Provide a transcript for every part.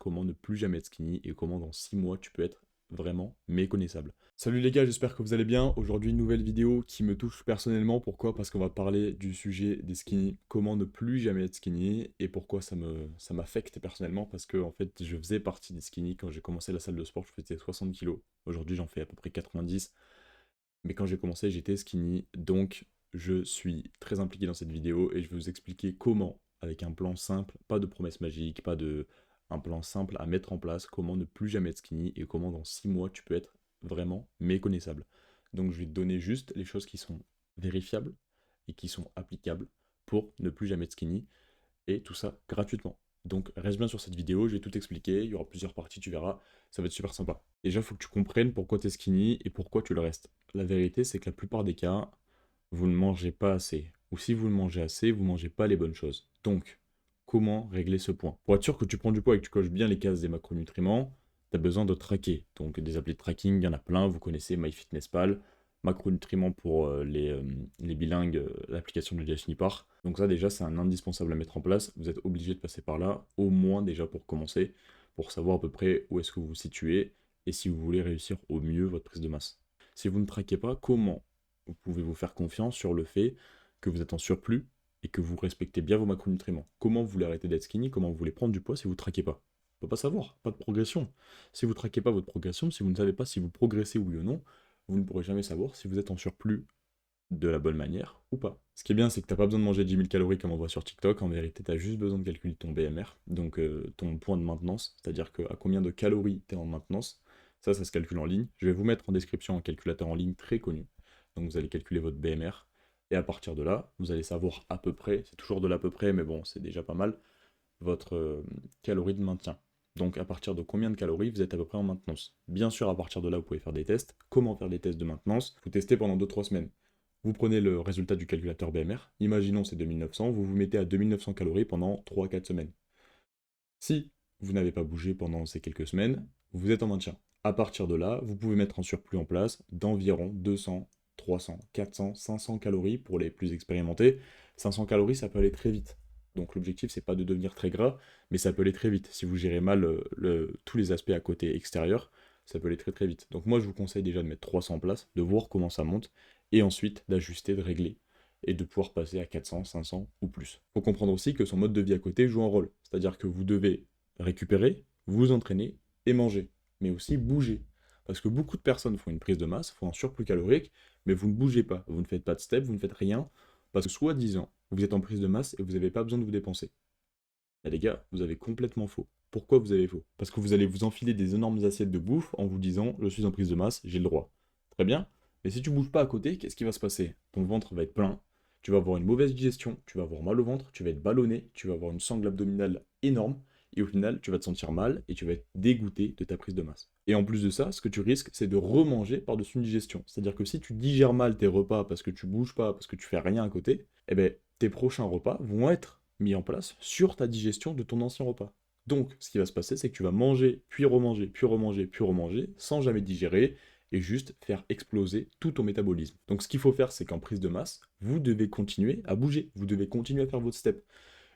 comment ne plus jamais être skinny et comment dans 6 mois tu peux être vraiment méconnaissable. Salut les gars, j'espère que vous allez bien. Aujourd'hui, une nouvelle vidéo qui me touche personnellement. Pourquoi? Parce qu'on va parler du sujet des skinny, comment ne plus jamais être skinny et pourquoi ça m'affecte personnellement. Parce que en fait, je faisais partie des skinny quand j'ai commencé la salle de sport, je faisais 60 kilos. Aujourd'hui, j'en fais à peu près 90. Mais quand j'ai commencé, j'étais skinny. Donc, je suis très impliqué dans cette vidéo et je vais vous expliquer comment, avec un plan simple, pas de promesses magiques, pas de... un plan simple à mettre en place, comment ne plus jamais être skinny et comment dans 6 mois tu peux être vraiment méconnaissable. Donc je vais te donner juste les choses qui sont vérifiables et qui sont applicables pour ne plus jamais être skinny et tout ça gratuitement. Donc reste bien sur cette vidéo, je vais tout expliquer, il y aura plusieurs parties, tu verras, ça va être super sympa. Déjà, il faut que tu comprennes pourquoi tu es skinny et pourquoi tu le restes. La vérité, c'est que la plupart des cas, vous ne mangez pas assez. Ou si vous le mangez assez, vous ne mangez pas les bonnes choses. Donc, comment régler ce point? Pour être sûr que tu prends du poids et que tu coches bien les cases des macronutriments, tu as besoin de traquer. Donc des applis de tracking, il y en a plein, vous connaissez MyFitnessPal, macronutriments pour les bilingues, l'application de Diasnipar. Donc ça déjà c'est un indispensable à mettre en place, vous êtes obligé de passer par là, au moins déjà pour commencer, pour savoir à peu près où est-ce que vous vous situez et si vous voulez réussir au mieux votre prise de masse. Si vous ne traquez pas, comment vous pouvez vous faire confiance sur le fait que vous êtes en surplus et que vous respectez bien vos macronutriments? Comment vous voulez arrêter d'être skinny? Comment vous voulez prendre du poids si vous ne traquez pas? On peut pas savoir, pas de progression. Si vous ne traquez pas votre progression, si vous ne savez pas si vous progressez oui ou non, vous ne pourrez jamais savoir si vous êtes en surplus de la bonne manière ou pas. Ce qui est bien, c'est que tu n'as pas besoin de manger 10 000 calories comme on voit sur TikTok. En vérité, tu as juste besoin de calculer ton BMR, donc ton point de maintenance, c'est-à-dire à combien de calories tu es en maintenance. Ça se calcule en ligne. Je vais vous mettre en description un calculateur en ligne très connu. Donc vous allez calculer votre BMR. Et à partir de là, vous allez savoir à peu près, c'est toujours de l'à peu près, mais bon, c'est déjà pas mal, votre calorie de maintien. Donc à partir de combien de calories vous êtes à peu près en maintenance. Bien sûr, à partir de là, vous pouvez faire des tests. Comment faire des tests de maintenance? Vous testez pendant 2-3 semaines. Vous prenez le résultat du calculateur BMR, imaginons c'est 2900, vous vous mettez à 2900 calories pendant 3-4 semaines. Si vous n'avez pas bougé pendant ces quelques semaines, vous êtes en maintien. À partir de là, vous pouvez mettre un surplus en place d'environ 200, 300, 400, 500 calories pour les plus expérimentés. 500 calories, ça peut aller très vite. Donc l'objectif, c'est pas de devenir très gras, mais ça peut aller très vite. Si vous gérez mal tous les aspects à côté extérieur, ça peut aller très très vite. Donc moi, je vous conseille déjà de mettre 300 en place, de voir comment ça monte, et ensuite d'ajuster, de régler, et de pouvoir passer à 400, 500 ou plus. Il faut comprendre aussi que son mode de vie à côté joue un rôle. C'est-à-dire que vous devez récupérer, vous entraîner et manger, mais aussi bouger. Parce que beaucoup de personnes font une prise de masse, font un surplus calorique, mais vous ne bougez pas, vous ne faites pas de step, vous ne faites rien, parce que soi-disant, vous êtes en prise de masse et vous n'avez pas besoin de vous dépenser. Et les gars, vous avez complètement faux. Pourquoi vous avez faux? Parce que vous allez vous enfiler des énormes assiettes de bouffe en vous disant je suis en prise de masse, j'ai le droit. Très bien, mais si tu bouges pas à côté, qu'est-ce qui va se passer? Ton ventre va être plein, tu vas avoir une mauvaise digestion, tu vas avoir mal au ventre, tu vas être ballonné, tu vas avoir une sangle abdominale énorme, et au final, tu vas te sentir mal et tu vas être dégoûté de ta prise de masse. Et en plus de ça, ce que tu risques, c'est de remanger par-dessus une digestion. C'est-à-dire que si tu digères mal tes repas parce que tu bouges pas, parce que tu fais rien à côté, eh ben, tes prochains repas vont être mis en place sur ta digestion de ton ancien repas. Donc, ce qui va se passer, c'est que tu vas manger, puis remanger, puis remanger, puis remanger, sans jamais digérer, et juste faire exploser tout ton métabolisme. Donc, ce qu'il faut faire, c'est qu'en prise de masse, vous devez continuer à bouger, vous devez continuer à faire votre step.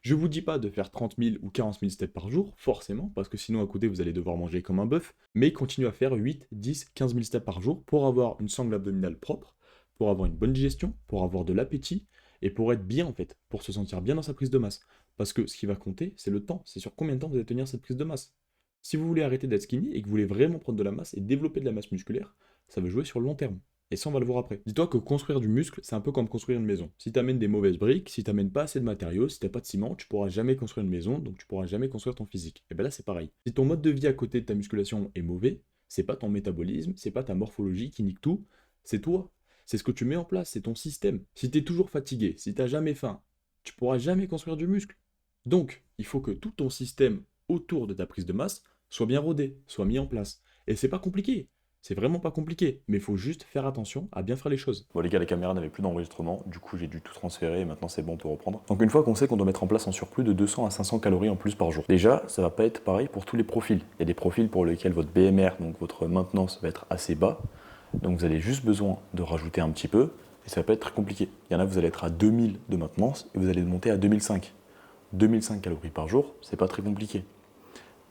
Je vous dis pas de faire 30 000 ou 40 000 steps par jour, forcément, parce que sinon à côté vous allez devoir manger comme un bœuf, mais continuez à faire 8, 10, 15 000 steps par jour pour avoir une sangle abdominale propre, pour avoir une bonne digestion, pour avoir de l'appétit, et pour être bien en fait, pour se sentir bien dans sa prise de masse. Parce que ce qui va compter, c'est le temps, c'est sur combien de temps vous allez tenir cette prise de masse. Si vous voulez arrêter d'être skinny et que vous voulez vraiment prendre de la masse et développer de la masse musculaire, ça va jouer sur le long terme. Et ça, on va le voir après. Dis-toi que construire du muscle, c'est un peu comme construire une maison. Si tu amènes des mauvaises briques, si tu amènes pas assez de matériaux, si t'as pas de ciment, tu pourras jamais construire une maison, donc tu pourras jamais construire ton physique. Et bien là, c'est pareil. Si ton mode de vie à côté de ta musculation est mauvais, c'est pas ton métabolisme, c'est pas ta morphologie qui nique tout, c'est toi. C'est ce que tu mets en place, c'est ton système. Si tu es toujours fatigué, si t'as jamais faim, tu pourras jamais construire du muscle. Donc, il faut que tout ton système autour de ta prise de masse soit bien rodé, soit mis en place. Et c'est pas compliqué. C'est vraiment pas compliqué, mais il faut juste faire attention à bien faire les choses. Bon les gars, la caméra n'avait plus d'enregistrement, du coup j'ai dû tout transférer et maintenant c'est bon, on peut reprendre. Donc une fois qu'on sait qu'on doit mettre en place un surplus de 200 à 500 calories en plus par jour, déjà ça va pas être pareil pour tous les profils. Il y a des profils pour lesquels votre BMR, donc votre maintenance, va être assez bas, donc vous avez juste besoin de rajouter un petit peu, et ça va pas être très compliqué. Il y en a, vous allez être à 2000 de maintenance et vous allez monter à 2005. 2005 calories par jour, c'est pas très compliqué.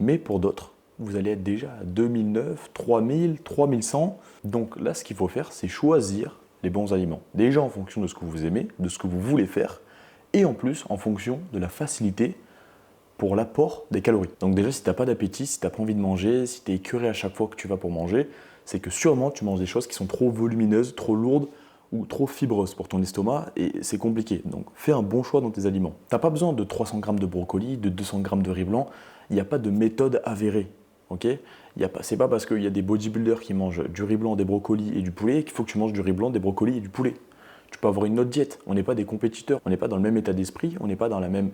Mais pour d'autres, vous allez être déjà à 2009, 3000, 3100. Donc là, ce qu'il faut faire, c'est choisir les bons aliments. Déjà en fonction de ce que vous aimez, de ce que vous voulez faire, et en plus en fonction de la facilité pour l'apport des calories. Donc déjà, si tu n'as pas d'appétit, si tu n'as pas envie de manger, si tu es écœuré à chaque fois que tu vas pour manger, c'est que sûrement tu manges des choses qui sont trop volumineuses, trop lourdes ou trop fibreuses pour ton estomac et c'est compliqué. Donc fais un bon choix dans tes aliments. Tu n'as pas besoin de 300 g de brocoli, de 200 g de riz blanc, il n'y a pas de méthode avérée. Okay, c'est pas parce qu'il y a des bodybuilders qui mangent du riz blanc, des brocolis et du poulet qu'il faut que tu manges du riz blanc, des brocolis et du poulet. Tu peux avoir une autre diète. On n'est pas des compétiteurs, on n'est pas dans le même état d'esprit, on n'est pas dans la même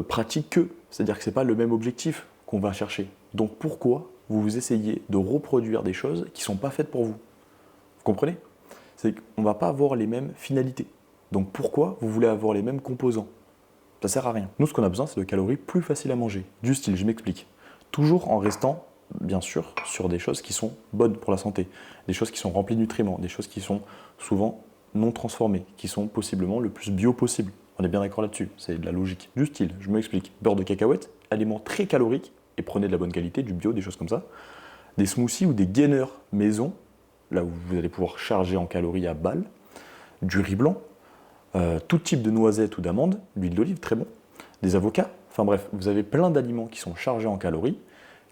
pratique qu'eux. C'est-à-dire que ce n'est pas le même objectif qu'on va chercher. Donc pourquoi vous essayez de reproduire des choses qui ne sont pas faites pour vous? Vous comprenez? C'est qu'on ne va pas avoir les mêmes finalités. Donc pourquoi vous voulez avoir les mêmes composants? Ça ne sert à rien. Nous, ce qu'on a besoin, c'est de calories plus faciles à manger. Du style, je m'explique. Toujours en restant, bien sûr, sur des choses qui sont bonnes pour la santé, des choses qui sont remplies de nutriments, des choses qui sont souvent non transformées, qui sont possiblement le plus bio possible. On est bien d'accord là-dessus, c'est de la logique. Du style, je m'explique. Beurre de cacahuète, aliment très calorique, et prenez de la bonne qualité, du bio, des choses comme ça. Des smoothies ou des gainers maison, là où vous allez pouvoir charger en calories à balle. Du riz blanc, tout type de noisettes ou d'amandes, l'huile d'olive, très bon. Des avocats, enfin bref, vous avez plein d'aliments qui sont chargés en calories,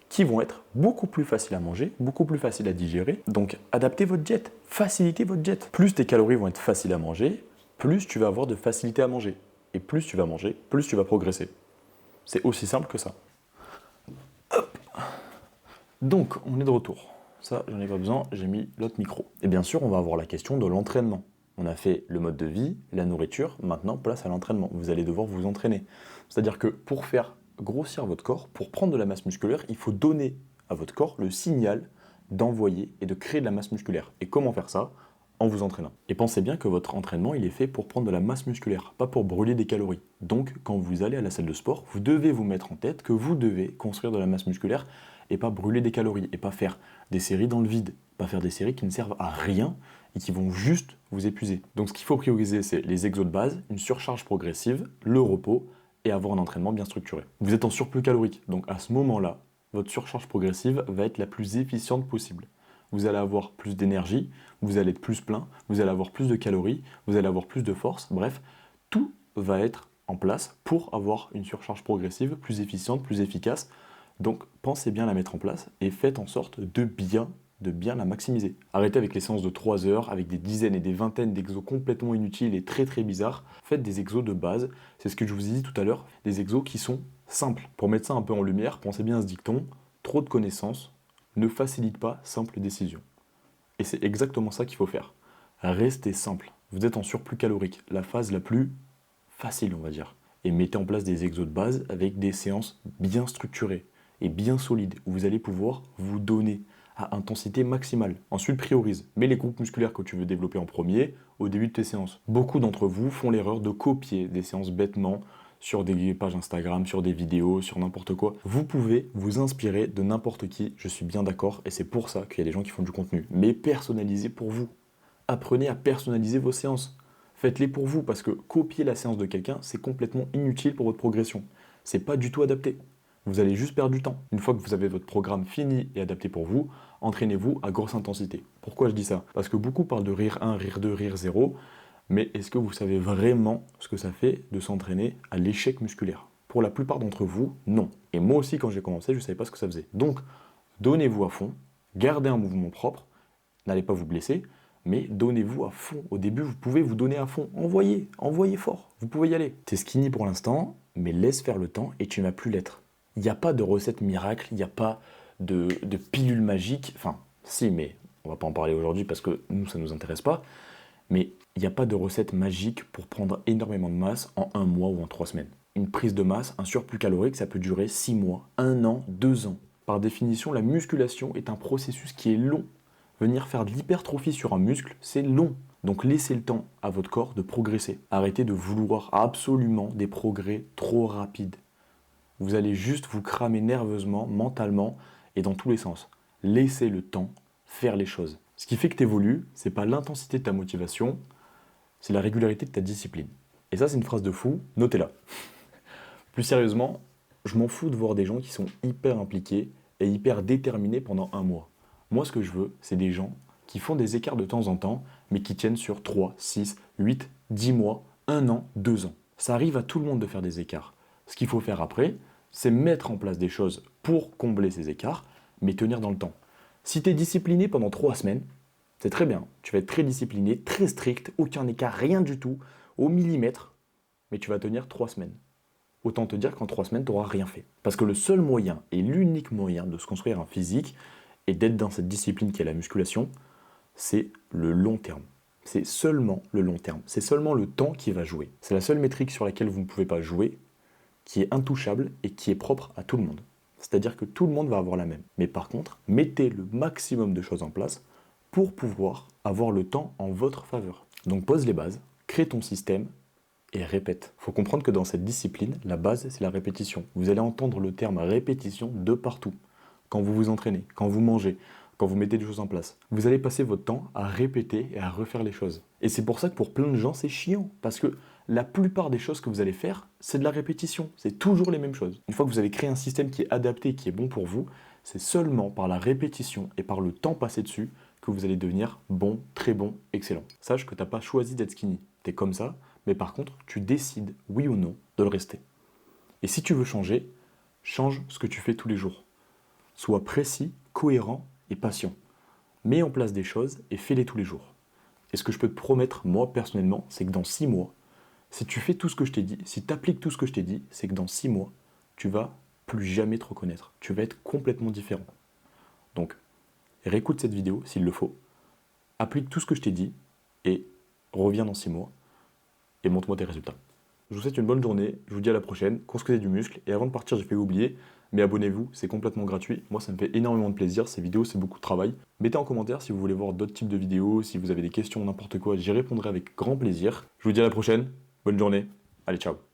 qui vont être beaucoup plus faciles à manger, beaucoup plus faciles à digérer. Donc adaptez votre diète, facilitez votre diète. Plus tes calories vont être faciles à manger, plus tu vas avoir de facilité à manger. Et plus tu vas manger, plus tu vas progresser. C'est aussi simple que ça. Hop. Donc, on est de retour. Ça, j'en ai pas besoin, j'ai mis l'autre micro. Et bien sûr, on va avoir la question de l'entraînement. On a fait le mode de vie, la nourriture, maintenant place à l'entraînement. Vous allez devoir vous entraîner. C'est-à-dire que pour faire grossir votre corps, pour prendre de la masse musculaire, il faut donner à votre corps le signal d'envoyer et de créer de la masse musculaire. Et comment faire ça? En vous entraînant. Et pensez bien que votre entraînement, il est fait pour prendre de la masse musculaire, pas pour brûler des calories. Donc, quand vous allez à la salle de sport, vous devez vous mettre en tête que vous devez construire de la masse musculaire et pas brûler des calories, et pas faire des séries dans le vide, pas faire des séries qui ne servent à rien et qui vont juste vous épuiser. Donc ce qu'il faut prioriser, c'est les exos de base, une surcharge progressive, le repos et avoir un entraînement bien structuré. Vous êtes en surplus calorique, donc à ce moment-là, votre surcharge progressive va être la plus efficiente possible. Vous allez avoir plus d'énergie, vous allez être plus plein, vous allez avoir plus de calories, vous allez avoir plus de force, bref, tout va être en place pour avoir une surcharge progressive plus efficiente, plus efficace. Donc pensez bien à la mettre en place et faites en sorte de bien la maximiser. Arrêtez avec les séances de 3 heures, avec des dizaines et des vingtaines d'exos complètement inutiles et très très bizarres. Faites des exos de base, c'est ce que je vous ai dit tout à l'heure, des exos qui sont simples. Pour mettre ça un peu en lumière, pensez bien à ce dicton, trop de connaissances ne facilite pas simple décision. Et c'est exactement ça qu'il faut faire. Restez simple. Vous êtes en surplus calorique, la phase la plus facile on va dire. Et mettez en place des exos de base avec des séances bien structurées et bien solides, où vous allez pouvoir vous donner à intensité maximale. Ensuite, priorise. Mets les groupes musculaires que tu veux développer en premier au début de tes séances. Beaucoup d'entre vous font l'erreur de copier des séances bêtement sur des pages Instagram, sur des vidéos, sur n'importe quoi. Vous pouvez vous inspirer de n'importe qui, je suis bien d'accord, et c'est pour ça qu'il y a des gens qui font du contenu. Mais personnalisez pour vous. Apprenez à personnaliser vos séances. Faites-les pour vous, parce que copier la séance de quelqu'un, c'est complètement inutile pour votre progression. C'est pas du tout adapté. Vous allez juste perdre du temps. Une fois que vous avez votre programme fini et adapté pour vous, entraînez-vous à grosse intensité. Pourquoi je dis ça? Parce que beaucoup parlent de rire 1, rire 2, rire 0, mais est-ce que vous savez vraiment ce que ça fait de s'entraîner à l'échec musculaire? Pour la plupart d'entre vous, non. Et moi aussi, quand j'ai commencé, je ne savais pas ce que ça faisait. Donc, donnez-vous à fond, gardez un mouvement propre, n'allez pas vous blesser, mais donnez-vous à fond. Au début, vous pouvez vous donner à fond. Envoyez fort, vous pouvez y aller. T'es skinny pour l'instant, mais laisse faire le temps et tu ne vas plus l'être. Il n'y a pas de recette miracle, il n'y a pas de pilule magique. Enfin, si, mais on va pas en parler aujourd'hui parce que nous, ça ne nous intéresse pas. Mais il n'y a pas de recette magique pour prendre énormément de masse en 1 mois ou en 3 semaines. Une prise de masse, un surplus calorique, ça peut durer 6 mois, 1 an, 2 ans. Par définition, la musculation est un processus qui est long. Venir faire de l'hypertrophie sur un muscle, c'est long. Donc laissez le temps à votre corps de progresser. Arrêtez de vouloir absolument des progrès trop rapides. Vous allez juste vous cramer nerveusement, mentalement et dans tous les sens. Laissez le temps faire les choses. Ce qui fait que tu évolues, c'est pas l'intensité de ta motivation, c'est la régularité de ta discipline. Et ça, c'est une phrase de fou, notez-la. Plus sérieusement, je m'en fous de voir des gens qui sont hyper impliqués et hyper déterminés pendant un mois. Moi, ce que je veux, c'est des gens qui font des écarts de temps en temps, mais qui tiennent sur 3, 6, 8, 10 mois, 1 an, 2 ans. Ça arrive à tout le monde de faire des écarts. Ce qu'il faut faire après, c'est mettre en place des choses pour combler ces écarts, mais tenir dans le temps. Si tu es discipliné pendant 3 semaines, c'est très bien. Tu vas être très discipliné, très strict, aucun écart, rien du tout, au millimètre, mais tu vas tenir 3 semaines. Autant te dire qu'en 3 semaines, tu n'auras rien fait. Parce que le seul moyen et l'unique moyen de se construire un physique et d'être dans cette discipline qui est la musculation, c'est le long terme. C'est seulement le long terme. C'est seulement le temps qui va jouer. C'est la seule métrique sur laquelle vous ne pouvez pas jouer, qui est intouchable et qui est propre à tout le monde. C'est-à-dire que tout le monde va avoir la même. Mais par contre, mettez le maximum de choses en place pour pouvoir avoir le temps en votre faveur. Donc pose les bases, crée ton système et répète. Il faut comprendre que dans cette discipline, la base, c'est la répétition. Vous allez entendre le terme répétition de partout. Quand vous vous entraînez, quand vous mangez, quand vous mettez des choses en place. Vous allez passer votre temps à répéter et à refaire les choses. Et c'est pour ça que pour plein de gens, c'est chiant. Parce que la plupart des choses que vous allez faire, c'est de la répétition. C'est toujours les mêmes choses. Une fois que vous avez créé un système qui est adapté, qui est bon pour vous, c'est seulement par la répétition et par le temps passé dessus que vous allez devenir bon, très bon, excellent. Sache que tu n'as pas choisi d'être skinny. Tu es comme ça, mais par contre, tu décides, oui ou non, de le rester. Et si tu veux changer, change ce que tu fais tous les jours. Sois précis, cohérent et patient. Mets en place des choses et fais-les tous les jours. Et ce que je peux te promettre, moi, personnellement, c'est que dans 6 mois, si tu fais tout ce que je t'ai dit, si tu appliques tout ce que je t'ai dit, c'est que dans 6 mois, tu vas plus jamais te reconnaître. Tu vas être complètement différent. Donc, réécoute cette vidéo s'il le faut, applique tout ce que je t'ai dit et reviens dans 6 mois et montre-moi tes résultats. Je vous souhaite une bonne journée, je vous dis à la prochaine, construisez du muscle et avant de partir, j'ai fait oublier, mais abonnez-vous, c'est complètement gratuit. Moi, ça me fait énormément de plaisir. Ces vidéos, c'est beaucoup de travail. Mettez en commentaire si vous voulez voir d'autres types de vidéos, si vous avez des questions, n'importe quoi, j'y répondrai avec grand plaisir. Je vous dis à la prochaine. Bonne journée. Allez, ciao.